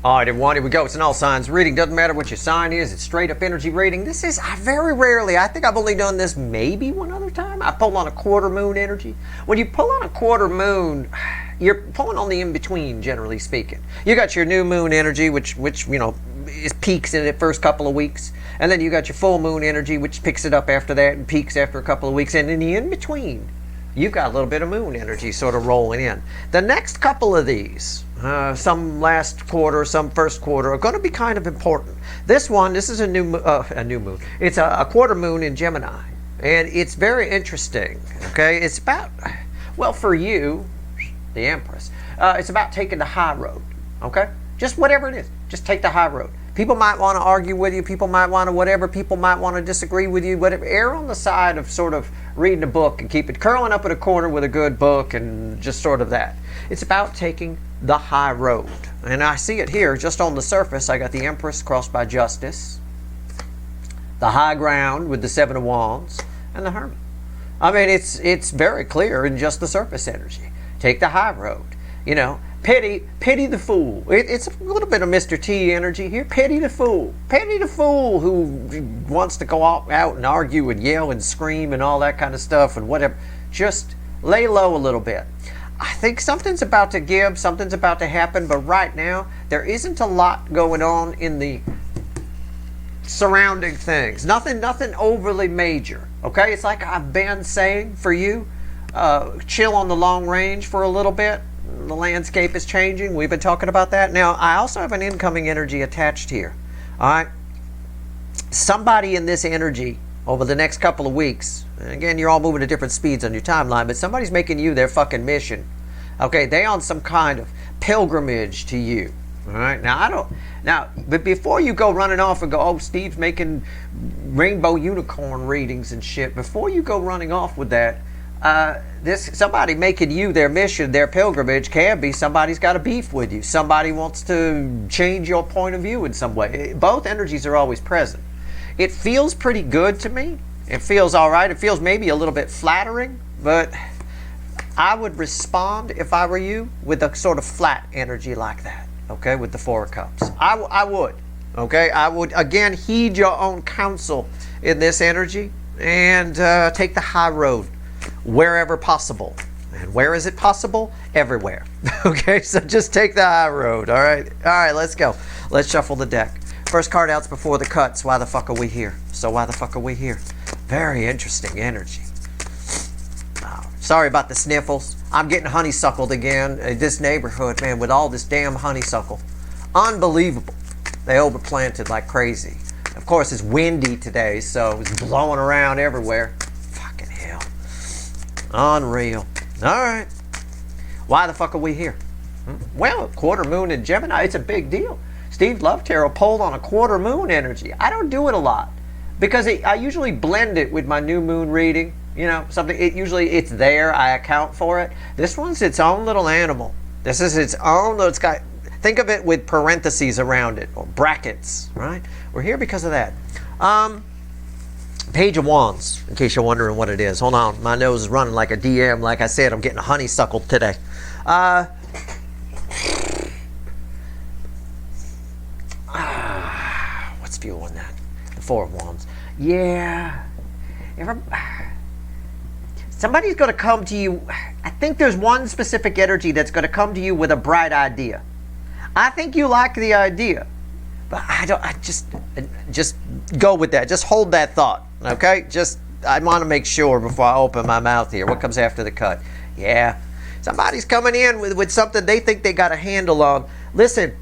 All right, everyone, here we go. It's an all signs reading. Doesn't matter what your sign is. It's straight up energy reading. This is, I very rarely, I think I've only done this maybe one other time. I pull on a quarter moon energy. When you pull on a quarter moon, you're pulling on the in-between, generally speaking. You got your new moon energy, which you know, is peaks in the first couple of weeks. And then you got your full moon energy, which picks it up after that and peaks after a couple of weeks. And in the in-between, you've got a little bit of moon energy sort of rolling in. The next couple of these, some last quarter, some first quarter, are going to be kind of important. This is a new moon. It's a quarter moon in Gemini, and it's very interesting. Okay, it's about, well, for you, the Empress, it's about taking the high road. Okay, just whatever it is, just take the high road. People might want to argue with you. People might want to whatever. People might want to disagree with you. Whatever. Err on the side of sort of reading a book and keep it curling up in a corner with a good book and just sort of that. It's about taking the high road. And I see it here just on the surface. I got the Empress crossed by Justice, the high ground with the Seven of Wands, and the Hermit. I mean, it's very clear in just the surface energy. Take the high road. You know, pity the fool. It's a little bit of Mr. T energy here. Pity the fool. Pity the fool who wants to go out and argue and yell and scream and all that kind of stuff and whatever. Just lay low a little bit. I think something's about to give, something's about to happen, but right now there isn't a lot going on in the surrounding things. Nothing overly major. Okay, it's like I've been saying for you, chill on the long range for a little bit. The landscape is changing. We've been talking about that. Now, I also have an incoming energy attached here. All right. Somebody in this energy over the next couple of weeks, and again, you're all moving at different speeds on your timeline, but somebody's making you their fucking mission. Okay, they on some kind of pilgrimage to you. All right. But before you go running off and go, oh, Steve's making rainbow unicorn readings and shit, before you go running off with that, somebody making you their mission, their pilgrimage, can be somebody's got a beef with you. Somebody wants to change your point of view in some way. Both energies are always present. It feels pretty good to me. It feels all right. It feels maybe a little bit flattering, but I would respond, if I were you, with a sort of flat energy like that, okay, with the Four of Cups. I would, okay? I would, again, heed your own counsel in this energy and take the high road wherever possible. And where is it possible? Everywhere. Okay, so just take the high road. All right, let's go. Let's shuffle the deck. First card out's before the cuts. Why the fuck are we here? So why the fuck are we here? Very interesting energy. Oh, sorry about the sniffles. I'm getting honeysuckled again in this neighborhood, man, with all this damn honeysuckle. Unbelievable. They overplanted like crazy. Of course, it's windy today, so it's blowing around everywhere. Fucking hell. Unreal. All right. Why the fuck are we here? Well, quarter moon in Gemini, it's a big deal. Steve Love Tarot pulled on a quarter moon energy. I don't do it a lot because I usually blend it with my new moon reading. You know, something. It's there. I account for it. This one's its own little animal. This is its own. It's got. Think of it with parentheses around it or brackets. Right. We're here because of that. Page of Wands, in case you're wondering what it is. Hold on, my nose is running like a DM. Like I said, I'm getting honeysuckled today. What's fueling that? The Four of Wands. Yeah. Somebody's going to come to you. I think there's one specific energy that's going to come to you with a bright idea. I think you like the idea. But I just go with that. Just hold that thought, okay? I want to make sure before I open my mouth here. What comes after the cut? Yeah. Somebody's coming in with something they think they got a handle on. Listen,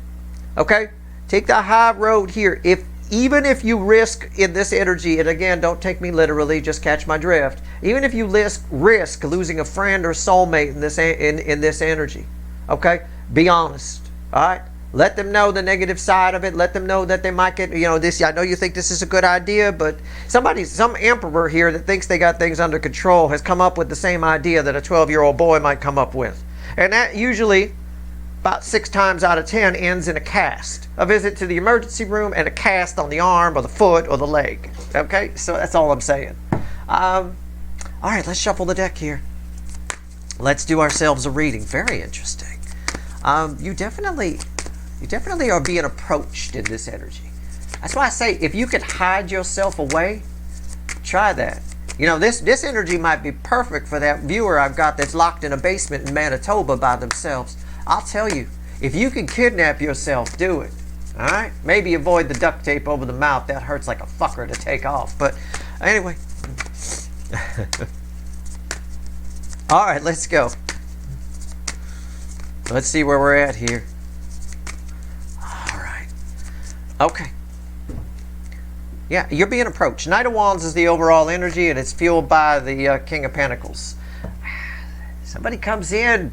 okay? Take the high road here. Even if you risk in this energy, and again, don't take me literally, just catch my drift. Even if you risk losing a friend or soulmate in this energy, okay? Be honest, all right? Let them know the negative side of it. Let them know that they might get, this. I know you think this is a good idea, but some emperor here that thinks they got things under control has come up with the same idea that a 12-year-old boy might come up with. And that usually, about 6 times out of 10, ends in a cast. A visit to the emergency room and a cast on the arm or the foot or the leg. Okay? So that's all I'm saying. All right, let's shuffle the deck here. Let's do ourselves a reading. Very interesting. You definitely... You definitely are being approached in this energy. That's why I say, if you could hide yourself away, try that. You know, this energy might be perfect for that viewer I've got that's locked in a basement in Manitoba by themselves. I'll tell you, if you can kidnap yourself, do it. All right? Maybe avoid the duct tape over the mouth. That hurts like a fucker to take off. But anyway. All right, let's go. Let's see where we're at here. All right. Okay. Yeah, you're being approached. Knight of Wands is the overall energy, and it's fueled by the King of Pentacles. Somebody comes in,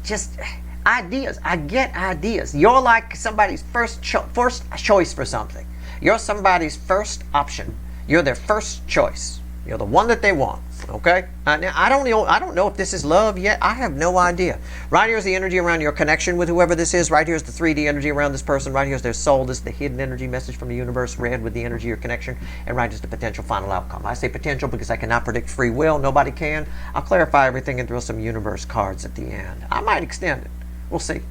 just ideas. I get ideas. You're like somebody's first choice for something. You're somebody's first option. You're their first choice. You're the one that they want. Okay? Now, I don't know if this is love yet. I have no idea. Right here is the energy around your connection with whoever this is. Right here is the 3D energy around this person. Right here is their soul. This is the hidden energy message from the universe. Red with the energy of your connection. And right is the potential final outcome. I say potential because I cannot predict free will. Nobody can. I'll clarify everything and throw some universe cards at the end. I might extend it. We'll see.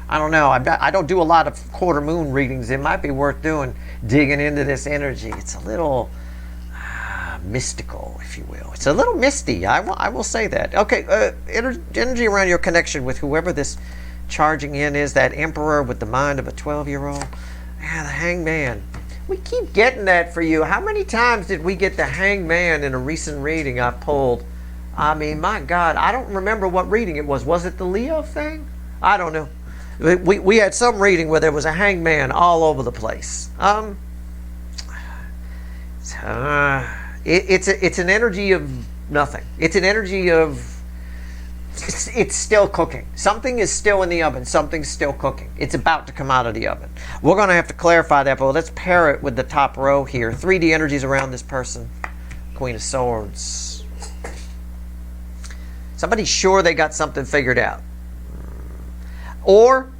I don't know. I don't do a lot of quarter moon readings. It might be worth digging into this energy. It's a little mystical, if you will. It's a little misty. I will say that. Okay, energy around your connection with whoever this charging in is, that Emperor with the mind of a 12-year-old. Yeah, the Hangman. We keep getting that for you. How many times did we get the Hangman in a recent reading I pulled? I mean, my God, I don't remember what reading it was. Was it the Leo thing? I don't know. We had some reading where there was a Hangman all over the place. It's an energy of nothing. It's an energy of it's still cooking. Something is still in the oven. Something's still cooking. It's about to come out of the oven. We're going to have to clarify that, but let's pair it with the top row here. 3D energies around this person. Queen of Swords. Somebody's sure they got something figured out. Or,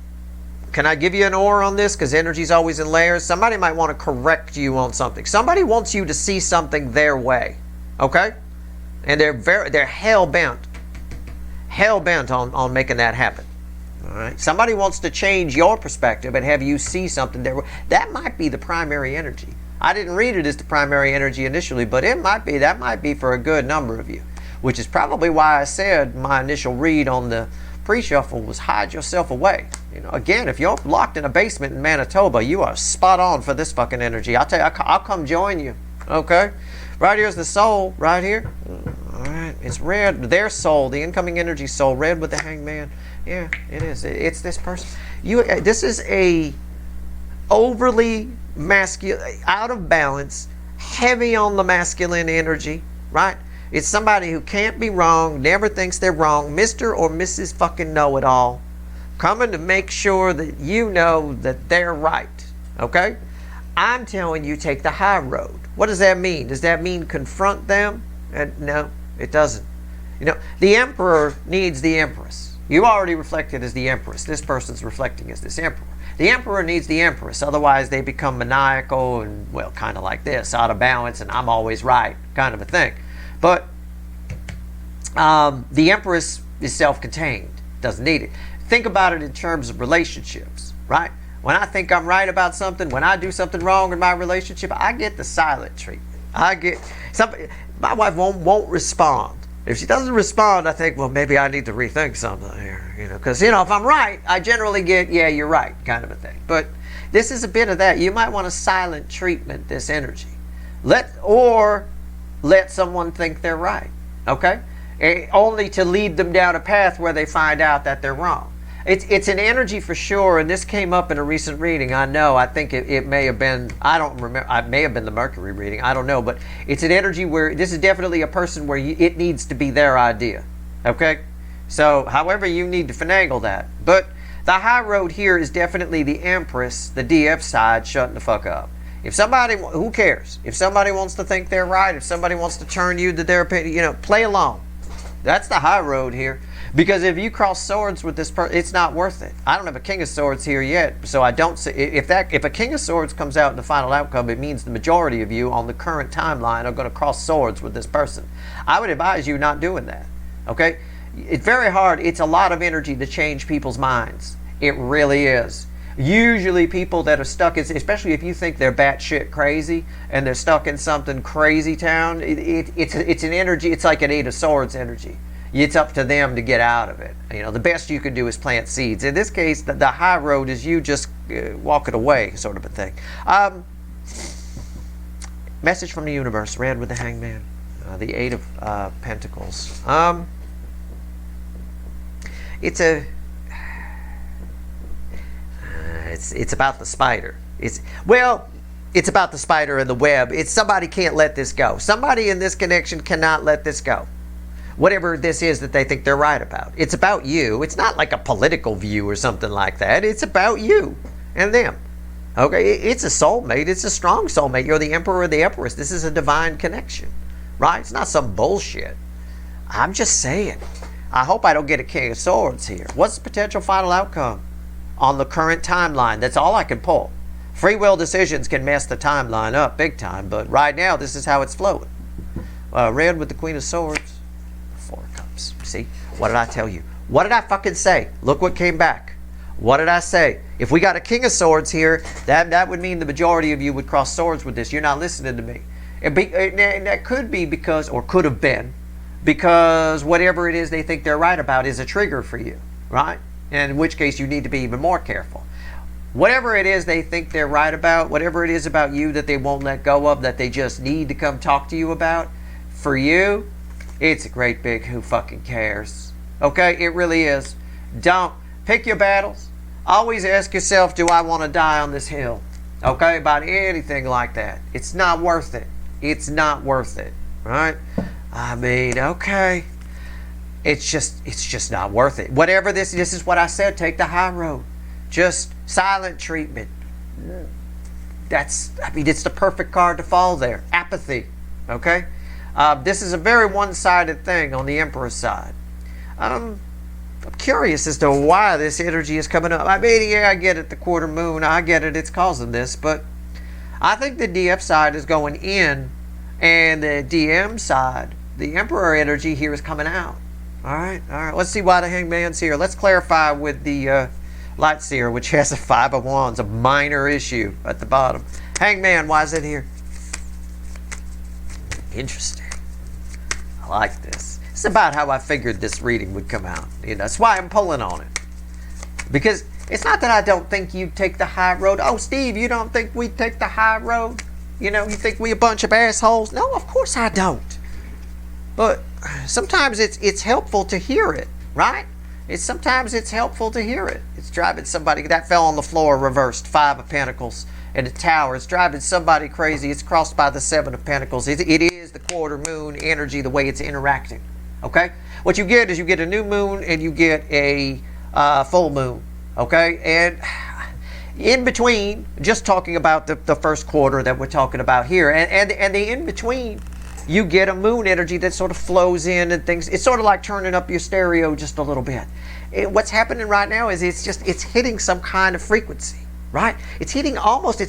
can I give you an or on this? Because energy's always in layers. Somebody might want to correct you on something. Somebody wants you to see something their way. Okay? And they're hell-bent. Hell-bent on making that happen. All right? Somebody wants to change your perspective and have you see something their way. That might be the primary energy. I didn't read it as the primary energy initially, but it might be. That might be for a good number of you. Which is probably why I said my initial read on the pre-shuffle was hide yourself away. You know, again, if you're locked in a basement in Manitoba, you are spot on for this fucking energy. I'll tell you, I'll come join you. Okay? Right here's the soul, right here. All right, it's red. Their soul, the incoming energy soul, red with the Hangman. Yeah, it is. It's this person. This is a overly masculine, out of balance, heavy on the masculine energy, right? It's somebody who can't be wrong, never thinks they're wrong, Mr. or Mrs. fucking know-it-all, coming to make sure that you know that they're right, okay? I'm telling you, take the high road. What does that mean? Does that mean confront them? No, it doesn't. You know, the Emperor needs the Empress. You already reflected as the Empress. This person's reflecting as this Emperor. The Emperor needs the Empress, otherwise they become maniacal and, well, kind of like this, out of balance, and I'm always right, kind of a thing. But the Empress is self-contained, doesn't need it. Think about it in terms of relationships, right? When I think I'm right about something, when I do something wrong in my relationship, I get the silent treatment. My wife won't respond. If she doesn't respond, I think, well, maybe I need to rethink something here, you know, because, you know, if I'm right, I generally get, yeah, you're right, kind of a thing. But this is a bit of that. You might want a silent treatment, this energy. Let someone think they're right, okay? Only to lead them down a path where they find out that they're wrong. It's an energy for sure, and this came up in a recent reading. I know, I think it may have been, I don't remember, it may have been the Mercury reading, I don't know, but it's an energy where this is definitely a person where it needs to be their idea, okay? So, however, you need to finagle that. But the high road here is definitely the Empress, the DF side, shutting the fuck up. If somebody, who cares? If somebody wants to think they're right, if somebody wants to turn you to their opinion, you know, play along. That's the high road here. Because if you cross swords with this person, it's not worth it. I don't have a King of Swords here yet, so I don't see, if a King of Swords comes out in the final outcome, it means the majority of you on the current timeline are going to cross swords with this person. I would advise you not doing that. Okay? It's very hard. It's a lot of energy to change people's minds. It really is. Usually people that are stuck, especially if you think they're batshit crazy and they're stuck in something crazy town, it's an energy, it's like an Eight of Swords energy. It's up to them to get out of it. You know, the best you can do is plant seeds. In this case, the high road is you just walking away, sort of a thing. Message from the universe, red with the Hangman, the Eight of Pentacles. It's about the spider. It's about the spider and the web. It's somebody can't let this go. Somebody in this connection cannot let this go. Whatever this is that they think they're right about. It's about you. It's not like a political view or something like that. It's about you and them. Okay? It's a soulmate. It's a strong soulmate. You're the emperor or the empress. This is a divine connection. Right? It's not some bullshit. I'm just saying. I hope I don't get a King of Swords here. What's the potential final outcome on the current timeline? That's all I can pull. Free will decisions can mess the timeline up big time, but right now this is how it's flowing. Red with the Queen of Swords. Four of Cups. See? What did I tell you? What did I fucking say? Look what came back. What did I say? If we got a King of Swords here, that would mean the majority of you would cross swords with this. You're not listening to me. And that could be because, or could have been, because whatever it is they think they're right about is a trigger for you, right? And in which case you need to be even more careful. Whatever it is they think they're right about, whatever it is about you that they won't let go of, that they just need to come talk to you about, for you, it's a great big who fucking cares. Okay? It really is. Don't pick your battles. Always ask yourself, do I want to die on this hill? Okay? About anything like that. It's not worth it. It's not worth it. Right? I mean, okay. It's just not worth it. Whatever this is what I said, take the high road. Just silent treatment. It's the perfect card to fall there. Apathy. Okay? This is a very one-sided thing on the Emperor's side. I'm curious as to why this energy is coming up. I mean, yeah, I get it, the quarter moon, I get it, it's causing this, but I think the DF side is going in, and the DM side, the Emperor energy here is coming out. All right. Let's see why the Hangman's here. Let's clarify with the Light Seer, which has a Five of Wands, a minor issue at the bottom. Hangman, why is it here? Interesting. I like this. It's about how I figured this reading would come out. You know, that's why I'm pulling on it. Because it's not that I don't think you'd take the high road. Oh, Steve, you don't think we'd take the high road? You know, you think we a bunch of assholes? No, of course I don't. But sometimes it's helpful to hear it, right? Sometimes it's helpful to hear it. It's driving somebody, that fell on the floor reversed, Five of Pentacles, and the Tower. It's driving somebody crazy. It's crossed by the Seven of Pentacles. It is the quarter moon energy, the way it's interacting, okay? What you get is you get a new moon and you get a full moon, okay? And in between, just talking about the first quarter that we're talking about here, and the in between, you get a moon energy that sort of flows in and things. It's sort of like turning up your stereo just a little bit. What's happening right now is it's hitting some kind of frequency, right? It's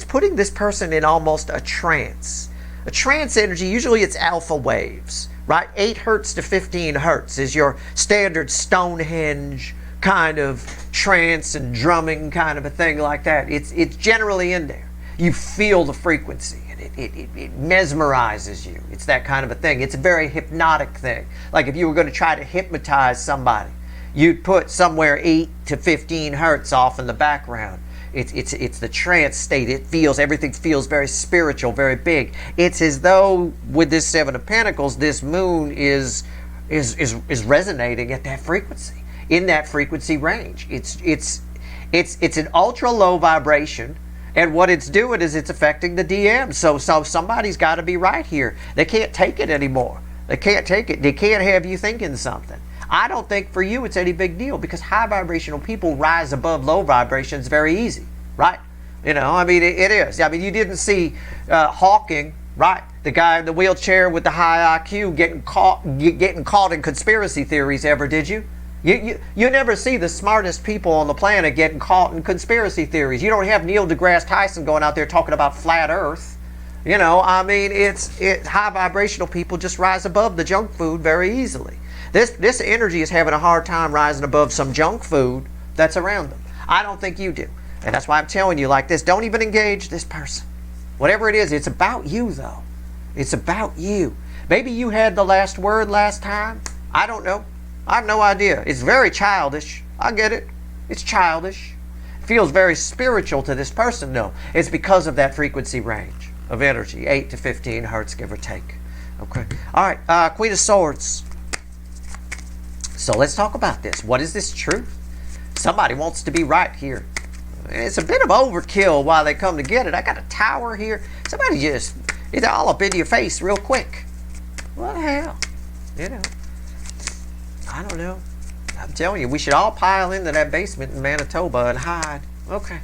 putting this person in almost a trance. A trance energy, usually it's alpha waves, right? 8 hertz to 15 hertz is your standard Stonehenge kind of trance and drumming kind of a thing like that. It's generally in there. You feel the frequency. It mesmerizes you. It's that kind of a thing. It's a very hypnotic thing. Like if you were going to try to hypnotize somebody, you'd put somewhere 8 to 15 hertz off in the background. It's the trance state. Everything feels very spiritual, very big. It's as though with this Seven of Pentacles, this moon is resonating at that frequency, in that frequency range. It's an ultra low vibration. And what it's doing is it's affecting the DM. So somebody's got to be right here. They can't take it anymore. They can't take it. They can't have you thinking something. I don't think for you it's any big deal because high vibrational people rise above low vibrations very easy, right? You know, I mean, it is. I mean, you didn't see Hawking, right? The guy in the wheelchair with the high IQ getting caught in conspiracy theories ever, did you? You never see the smartest people on the planet getting caught in conspiracy theories. You don't have Neil deGrasse Tyson going out there talking about flat Earth. You know, I mean, high vibrational people just rise above the junk food very easily. This energy is having a hard time rising above some junk food that's around them. I don't think you do. And that's why I'm telling you like this. Don't even engage this person. Whatever it is, it's about you, though. It's about you. Maybe you had the last word last time. I don't know. I have no idea. It's very childish. I get it. It's childish. It feels very spiritual to this person. No, it's because of that frequency range of energy, 8 to 15 hertz, give or take. Okay. All right. Queen of Swords. So let's talk about this. What is this truth? Somebody wants to be right here. It's a bit of overkill while they come to get it. I got a tower here. Somebody just, it's all up into your face real quick. What the hell? You know. I don't know. I'm telling you, we should all pile into that basement in Manitoba and hide. Okay.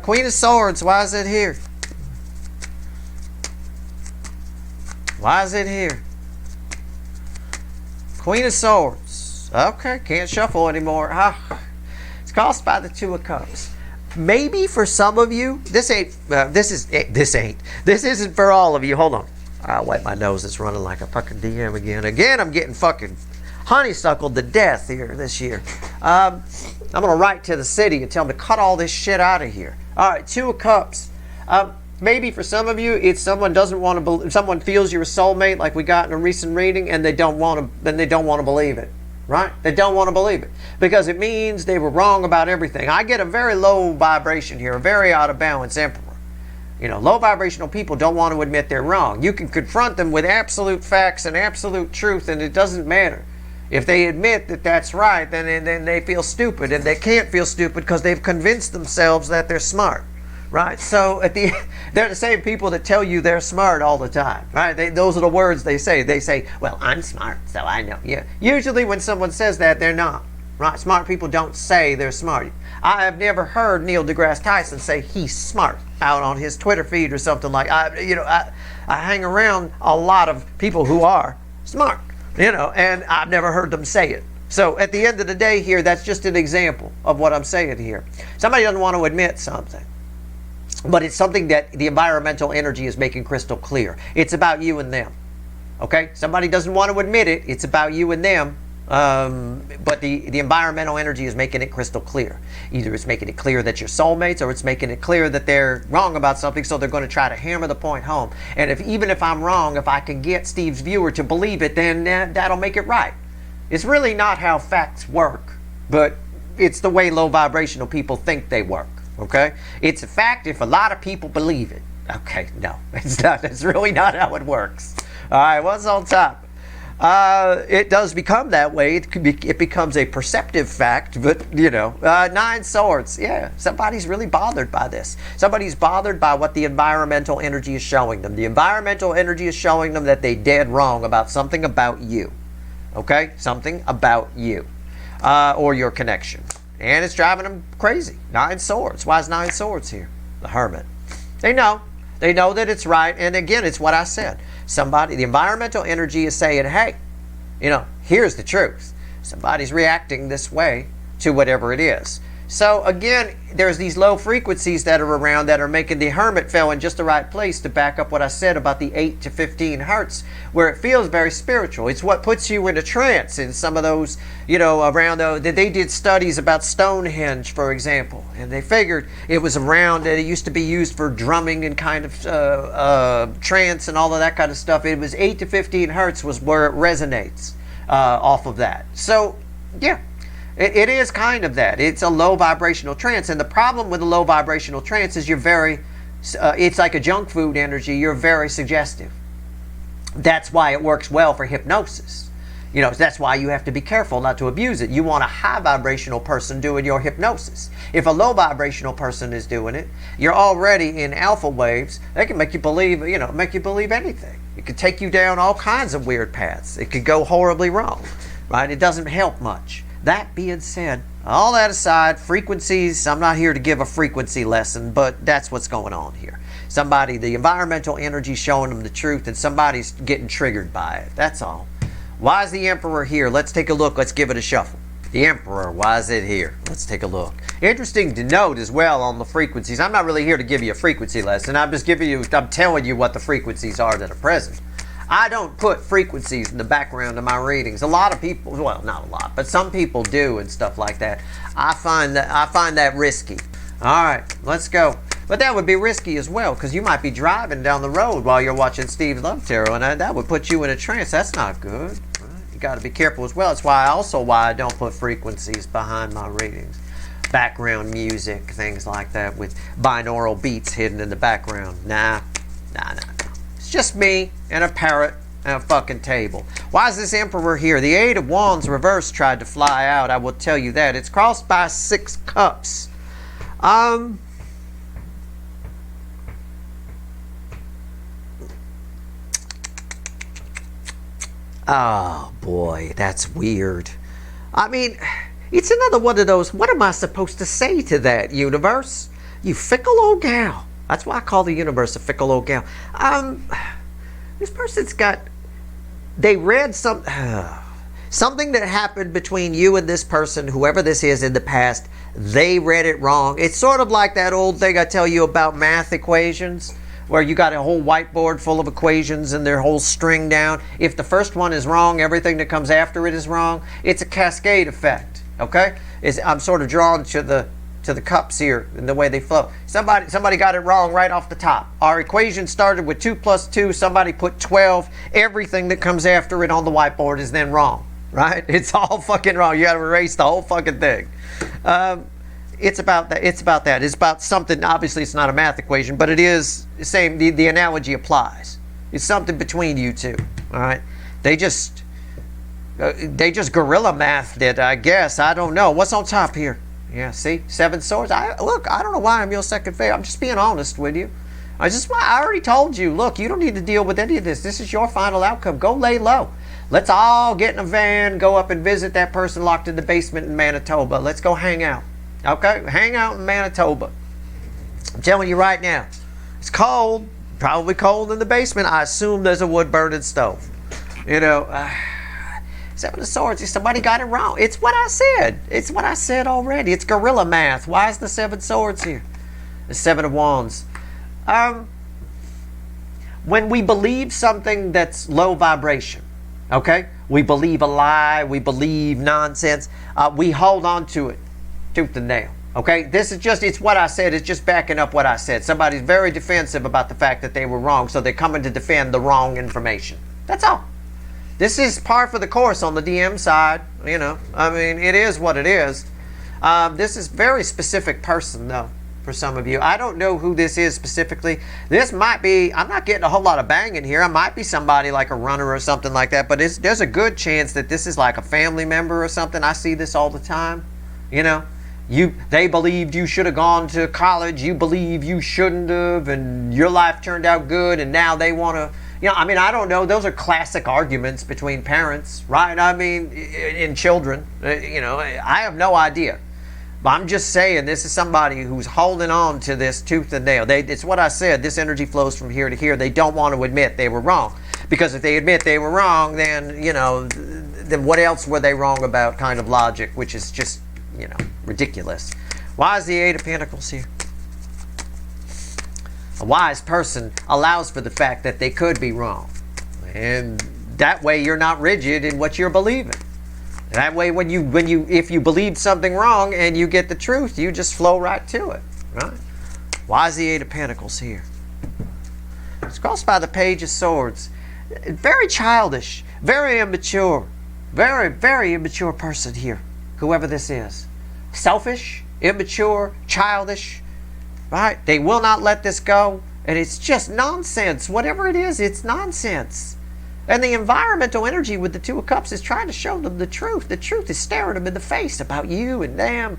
Queen of Swords, why is it here? Why is it here? Queen of Swords. Okay, can't shuffle anymore. It's caused by the Two of Cups. Maybe for some of you, this isn't for all of you. Hold on. I'll wipe my nose. It's running like a fucking DM again. Again, I'm getting fucking honeysuckled to death here this year. I'm going to write to the city and tell them to cut all this shit out of here. All right, Two of Cups. Maybe for some of you, it's someone doesn't want to. Someone feels you're a soulmate, like we got in a recent reading, and they don't want to. Then they don't want to believe it, right? They don't want to believe it because it means they were wrong about everything. I get a very low vibration here, a very out of balance emperor. You know, low vibrational people don't want to admit they're wrong. You can confront them with absolute facts and absolute truth, and it doesn't matter. If they admit that that's right, then they feel stupid, and they can't feel stupid because they've convinced themselves that they're smart. Right, so they're the same people that tell you they're smart all the time, right? Those are the words they say. They say, well, I'm smart, so I know. Yeah. Usually when someone says that, they're not, right? Smart people don't say they're smart. I have never heard Neil deGrasse Tyson say he's smart out on his Twitter feed or something like. I hang around a lot of people who are smart, and I've never heard them say it. So at the end of the day here, that's just an example of what I'm saying here. Somebody doesn't want to admit something. But it's something that the environmental energy is making crystal clear. It's about you and them. Okay? Somebody doesn't want to admit it. It's about you and them. But the environmental energy is making it crystal clear. Either it's making it clear that you're soulmates, or it's making it clear that they're wrong about something, so they're going to try to hammer the point home. And even if I'm wrong, if I can get Steve's viewer to believe it, then that'll make it right. It's really not how facts work, but it's the way low vibrational people think they work. Okay? It's a fact if a lot of people believe it. Okay, no, it's not. It's really not how it works. All right, what's on top? It does become that way. It becomes a perceptive fact, but, Nine Swords. Yeah, somebody's really bothered by this. Somebody's bothered by what the environmental energy is showing them. The environmental energy is showing them that they're dead wrong about something about you. Okay? Something about you or your connection. And it's driving them crazy. Nine Swords. Why is Nine Swords here? The Hermit. They know. They know that it's right. And again, it's what I said. The environmental energy is saying, hey, here's the truth. Somebody's reacting this way to whatever it is. So again, there's these low frequencies that are around that are making the Hermit fell in just the right place to back up what I said about the 8 to 15 hertz, where it feels very spiritual. It's what puts you in a trance in some of those, around they did studies about Stonehenge, for example, and they figured it was around that it used to be used for drumming and kind of trance and all of that kind of stuff. It was 8 to 15 hertz was where it resonates off of that. So, yeah. It is kind of that. It's a low vibrational trance. And the problem with a low vibrational trance is it's like a junk food energy. You're very suggestive. That's why it works well for hypnosis. That's why you have to be careful not to abuse it. You want a high vibrational person doing your hypnosis. If a low vibrational person is doing it, you're already in alpha waves. They can make you believe, anything. It could take you down all kinds of weird paths. It could go horribly wrong, right? It doesn't help much. That being said, all that aside, frequencies, I'm not here to give a frequency lesson, but that's what's going on here. The environmental energy showing them the truth, and somebody's getting triggered by it. That's all. Why is the Emperor here? Let's take a look. Let's give it a shuffle. The Emperor, why is it here? Let's take a look. Interesting to note as well on the frequencies. I'm not really here to give you a frequency lesson. I'm telling you what the frequencies are that are present. I don't put frequencies in the background of my readings. A lot of people, well, not a lot, but some people do and stuff like that. I find that risky. All right, let's go. But that would be risky as well, because you might be driving down the road while you're watching Steve Love Tarot, and that would put you in a trance. That's not good. You got to be careful as well. That's why I don't put frequencies behind my readings. Background music, things like that, with binaural beats hidden in the background. Nah. It's just me and a parrot and a fucking table. Why is this Emperor here? The Eight of Wands reversed tried to fly out, I will tell you that. It's crossed by 6 cups. Oh boy, that's weird. I mean, it's another one of those, what am I supposed to say to that, universe? You fickle old gal. That's why I call the universe a fickle old gal. This person's got, they read something that happened between you and this person, whoever this is in the past. They read it wrong. It's sort of like that old thing I tell you about math equations, where you got a whole whiteboard full of equations and their whole string down. If the first one is wrong, everything that comes after it is wrong. It's a cascade effect, okay? I'm sort of drawn to the cups here and the way they flow. Somebody got it wrong right off the top. Our equation started with 2 plus 2. Somebody put 12. Everything that comes after it on the whiteboard is then wrong, right? It's all fucking wrong. You got to erase the whole fucking thing. It's about that. It's about something. Obviously, it's not a math equation, but it is the same. The analogy applies. It's something between you two. All right. They just guerrilla mathed it, I guess. I don't know. What's on top here? Yeah. See, 7 swords. I don't know why I'm your second favorite. I'm just being honest with you. I already told you. Look, you don't need to deal with any of this. This is your final outcome. Go lay low. Let's all get in a van, go up and visit that person locked in the basement in Manitoba. Let's go hang out. Okay, hang out in Manitoba. I'm telling you right now, it's cold, probably cold in the basement. I assume there's a wood-burning stove. You know, 7 of Swords, somebody got it wrong. It's what I said. It's what I said already. It's guerrilla math. Why is the 7 Swords here? The 7 of Wands. When we believe something that's low vibration, okay? We believe a lie, we believe nonsense, we hold on to it. Tooth and nail. Okay, this is just, it's what I said. It's just backing up what I said. Somebody's very defensive about the fact that they were wrong, so they're coming to defend the wrong information. That's all. This is par for the course on the DM side. You know, I mean, it is what it is. This is very specific person though for some of you. I don't know who this is specifically. This might be, I'm not getting a whole lot of banging here. It might be somebody like a runner or something like that, but there's a good chance that this is like a family member or something. I see this all the time. You know, they believed you should have gone to college. You believe you shouldn't have, and your life turned out good, and now they want to, you know, I mean, I don't know. Those are classic arguments between parents, right? I mean, in children, you know, I have no idea. But I'm just saying, this is somebody who's holding on to this tooth and nail. It's what I said. This energy flows from here to here. They don't want to admit they were wrong. Because if they admit they were wrong, then, you know, then what else were they wrong about kind of logic, which is just, you know, ridiculous. Why is the 8 of Pentacles here? A wise person allows for the fact that they could be wrong. And that way you're not rigid in what you're believing. That way if you believe something wrong and you get the truth, you just flow right to it. Right? Why is the 8 of Pentacles here? It's crossed by the Page of Swords. Very childish, very immature. Very, very immature person here. Whoever this is. Selfish, immature, childish, right? They will not let this go, and it's just nonsense. Whatever it is, it's nonsense. And the environmental energy with the 2 of Cups is trying to show them the truth. The truth is staring them in the face about you and them,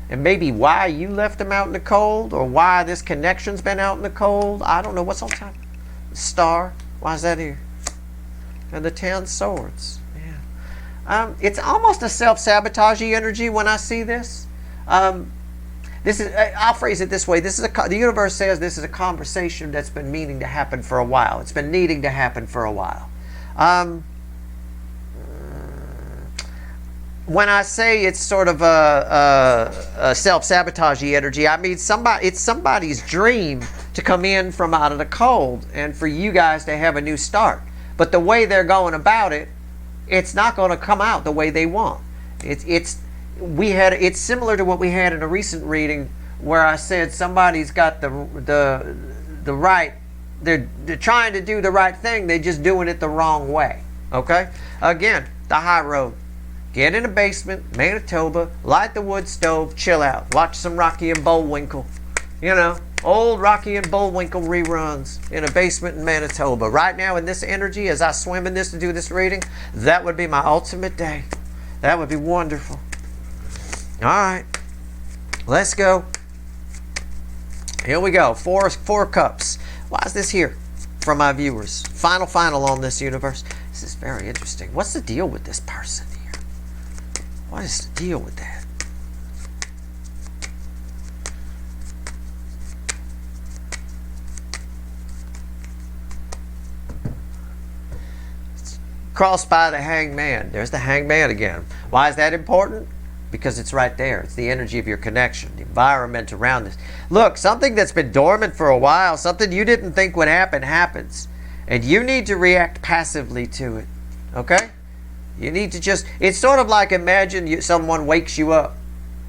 and maybe why you left them out in the cold, or why this connection's been out in the cold. I don't know. What's on top? The Star. Why is that here? And the 10 of Swords. It's almost a self-sabotaging energy when I see this. This is, I'll phrase it this way. This is the universe says this is a conversation that's been meaning to happen for a while. It's been needing to happen for a while. When I say it's sort of a self-sabotaging energy, I mean it's somebody's dream to come in from out of the cold and for you guys to have a new start. But the way they're going about it, it's not going to come out the way they want. It's similar to what we had in a recent reading where I said somebody's got the right, they're trying to do the right thing, they're just doing it the wrong way. Okay? Again, the high road. Get in a basement, Manitoba, light the wood stove, chill out. Watch some Rocky and Bullwinkle. You know, old Rocky and Bullwinkle reruns in a basement in Manitoba. Right now in this energy, as I swim in this to do this reading, that would be my ultimate day. That would be wonderful. All right. Let's go. Here we go. Four cups. Why is this here from my viewers? Final on this universe. This is very interesting. What's the deal with this person here? What is the deal with that? Crossed by the hangman. There's the hangman again. Why is that important? Because it's right there. It's the energy of your connection, the environment around this. Look, something that's been dormant for a while, something you didn't think would happen, happens. And you need to react passively to it. Okay? You need to just, it's sort of like imagine someone wakes you up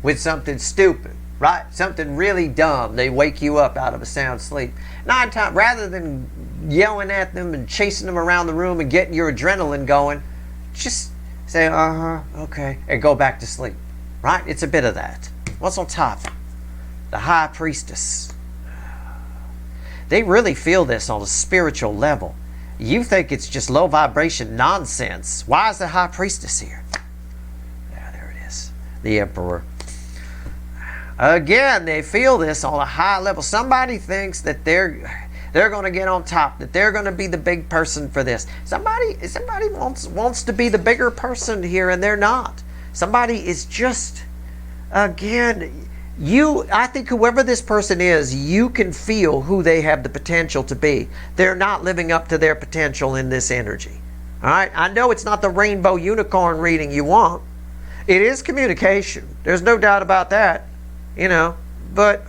with something stupid, right? Something really dumb. They wake you up out of a sound sleep. 9 times, rather than yelling at them and chasing them around the room and getting your adrenaline going, just say, okay, and go back to sleep. Right? It's a bit of that. What's on top? The High Priestess. They really feel this on a spiritual level. You think it's just low vibration nonsense. Why is the High Priestess here? Yeah, there it is. The Emperor. Again, they feel this on a high level. Somebody thinks that they're going to get on top, that they're going to be the big person for this. Somebody wants to be the bigger person here, and they're not. Somebody is just, again, I think whoever this person is, you can feel who they have the potential to be. They're not living up to their potential in this energy. All right? I know it's not the rainbow unicorn reading you want. It is communication. There's no doubt about that. You know, but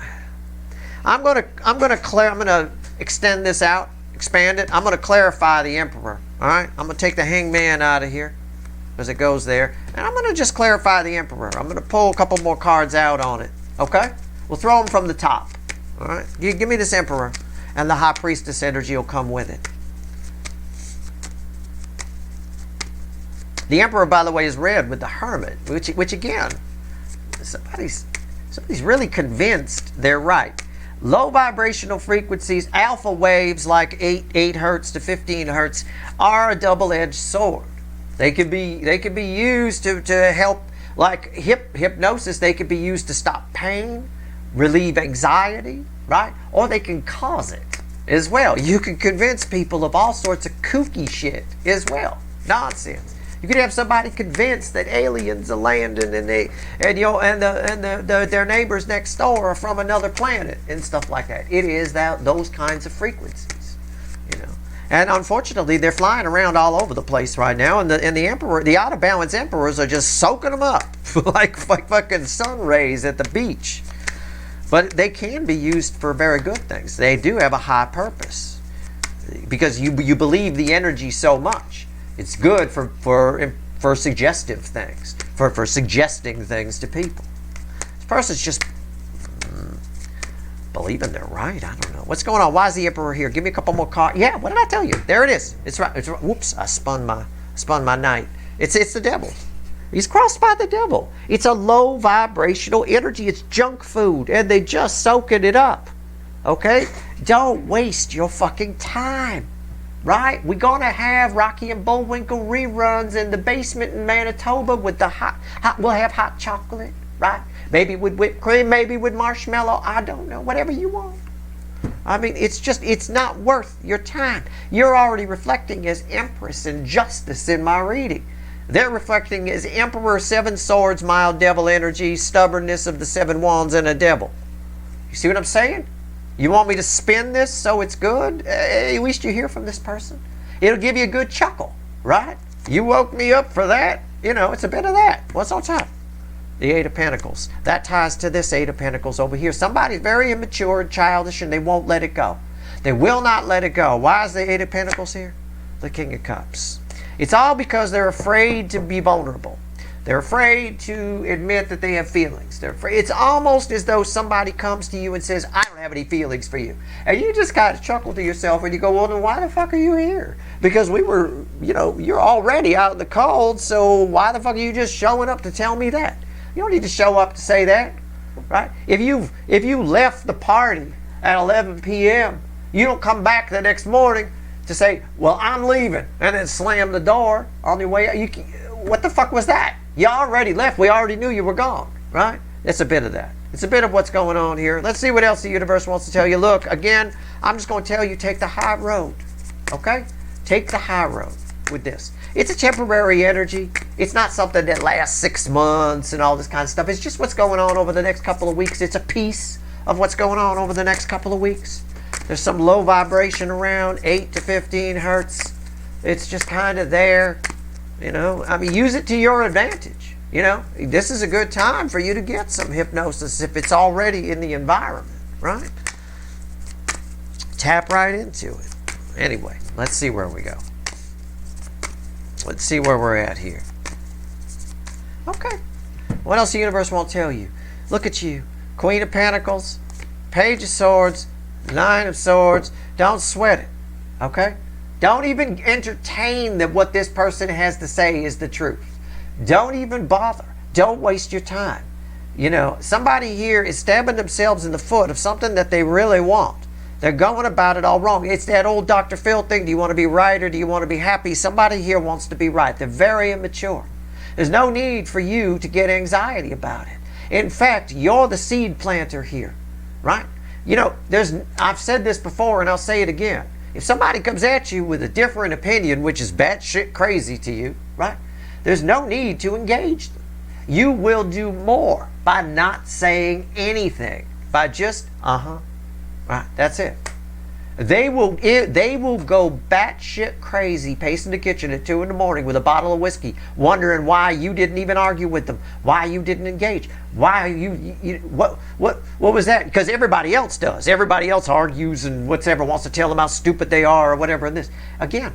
I'm going to extend this out, expand it. I'm going to clarify the Emperor. All right? I'm going to take the hangman out of here, as it goes there. And I'm going to just clarify the Emperor. I'm going to pull a couple more cards out on it. Okay? We'll throw them from the top. All right? Give me this Emperor, and the High Priestess energy will come with it. The Emperor, by the way, is red with the Hermit, which again, somebody's really convinced they're right. Low vibrational frequencies, alpha waves like 8 hertz to 15 hertz are a double-edged sword. They could be used to help, like hypnosis. They could be used to stop pain, relieve anxiety, right? Or they can cause it as well. You can convince people of all sorts of kooky shit as well. Nonsense. You could have somebody convinced that aliens are landing and their neighbors next door are from another planet and stuff like that. It is those kinds of frequencies, you know. And unfortunately, they're flying around all over the place right now, and the Emperor, the out of balance Emperors, are just soaking them up like fucking sun rays at the beach. But they can be used for very good things. They do have a high purpose because you believe the energy so much. It's good for suggestive things, for suggesting things to people. This person's just believing they're right. I don't know. What's going on? Why is the Emperor here? Give me a couple more cards. Yeah, what did I tell you? There it is. It's right. It's right. Whoops, I spun my knight. It's the devil. He's crossed by the devil. It's a low vibrational energy. It's junk food, and they just soaking it up. Okay? Don't waste your fucking time. Right? We're going to have Rocky and Bullwinkle reruns in the basement in Manitoba with the hot, we'll have hot chocolate, right? Maybe with whipped cream, maybe with marshmallow. I don't know. Whatever you want. I mean, it's not worth your time. You're already reflecting as Empress and Justice in my reading. They're reflecting as Emperor, 7 swords, mild devil energy, stubbornness of the 7 wands, and a devil. You see what I'm saying? You want me to spin this so it's good? At least you hear from this person. It'll give you a good chuckle, right? You woke me up for that. You know, it's a bit of that. What's on top? The 8 of Pentacles. That ties to this 8 of Pentacles over here. Somebody's very immature and childish, and they won't let it go. They will not let it go. Why is the 8 of Pentacles here? The King of Cups. It's all because they're afraid to be vulnerable. They're afraid to admit that they have feelings. They're afraid. It's almost as though somebody comes to you and says, I don't have any feelings for you. And you just kind of chuckle to yourself and you go, well, then why the fuck are you here? Because we were, you're already out in the cold, so why the fuck are you just showing up to tell me that? You don't need to show up to say that, right? If you left the party at 11 p.m., you don't come back the next morning to say, well, I'm leaving, and then slam the door on your way out. What the fuck was that? You already left. We already knew you were gone, right? It's a bit of that. It's a bit of what's going on here. Let's see what else the universe wants to tell you. Look, again, I'm just going to tell you, take the high road, okay? Take the high road with this. It's a temporary energy. It's not something that lasts 6 months and all this kind of stuff. It's just what's going on over the next couple of weeks. It's a piece of what's going on over the next couple of weeks. There's some low vibration around, 8 to 15 hertz. It's just kind of there. I mean, use it to your advantage. This is a good time for you to get some hypnosis if it's already in the environment, right? Tap right into it. Anyway, let's see where we go. Let's see where we're at here. Okay. What else the universe won't tell you? Look at you. Queen of Pentacles, Page of Swords, Nine of Swords. Don't sweat it. Okay? Don't even entertain that what this person has to say is the truth. Don't even bother. Don't waste your time. Somebody here is stabbing themselves in the foot of something that they really want. They're going about it all wrong. It's that old Dr. Phil thing. Do you want to be right or do you want to be happy? Somebody here wants to be right. They're very immature. There's no need for you to get anxiety about it. In fact, you're the seed planter here, right? I've said this before and I'll say it again. If somebody comes at you with a different opinion, which is batshit crazy to you, right? There's no need to engage them. You will do more by not saying anything, by just, right, that's it. They will go batshit crazy, pacing the kitchen at 2 in the morning with a bottle of whiskey, wondering why you didn't even argue with them, why you didn't engage, why what was that? Because everybody else does. Everybody else argues and whatever, wants to tell them how stupid they are or whatever. And this, again,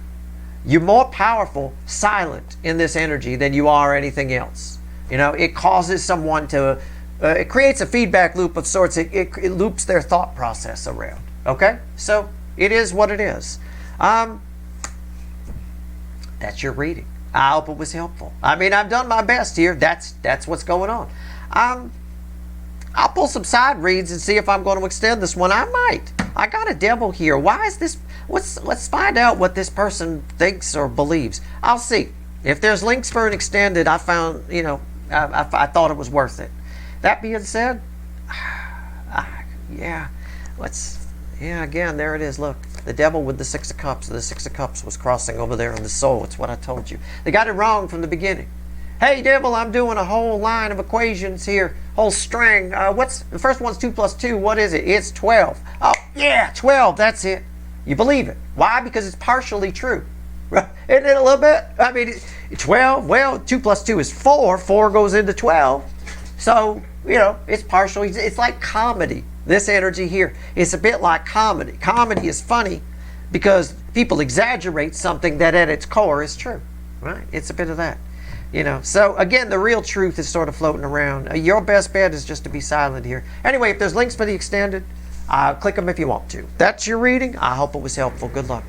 you're more powerful silent in this energy than you are anything else. It causes someone to, it creates a feedback loop of sorts. It loops their thought process around. Okay, so it is what it is. That's your reading. I hope it was helpful. I mean, I've done my best here. That's what's going on. I'll pull some side reads and see if I'm going to extend this one. I might. I got a devil here. Why is this? Let's find out what this person thinks or believes. I'll see. If there's links for an extended, I found, I thought it was worth it. That being said, yeah, again, there it is. Look, the devil with the 6 of Cups. The 6 of Cups was crossing over there in the soul. It's what I told you. They got it wrong from the beginning. Hey, devil, I'm doing a whole line of equations here. Whole string. The first one's 2 plus 2. What is it? It's 12. Oh, yeah, 12. That's it. You believe it. Why? Because it's partially true. Right? Isn't it a little bit? I mean, 12. Well, 2 plus 2 is 4. 4 goes into 12. So, it's partially. It's like comedy. This energy here is a bit like comedy. Comedy is funny because people exaggerate something that at its core is true, right? It's a bit of that, So again, the real truth is sort of floating around. Your best bet is just to be silent here. Anyway, if there's links for the extended, click them if you want to. That's your reading. I hope it was helpful. Good luck.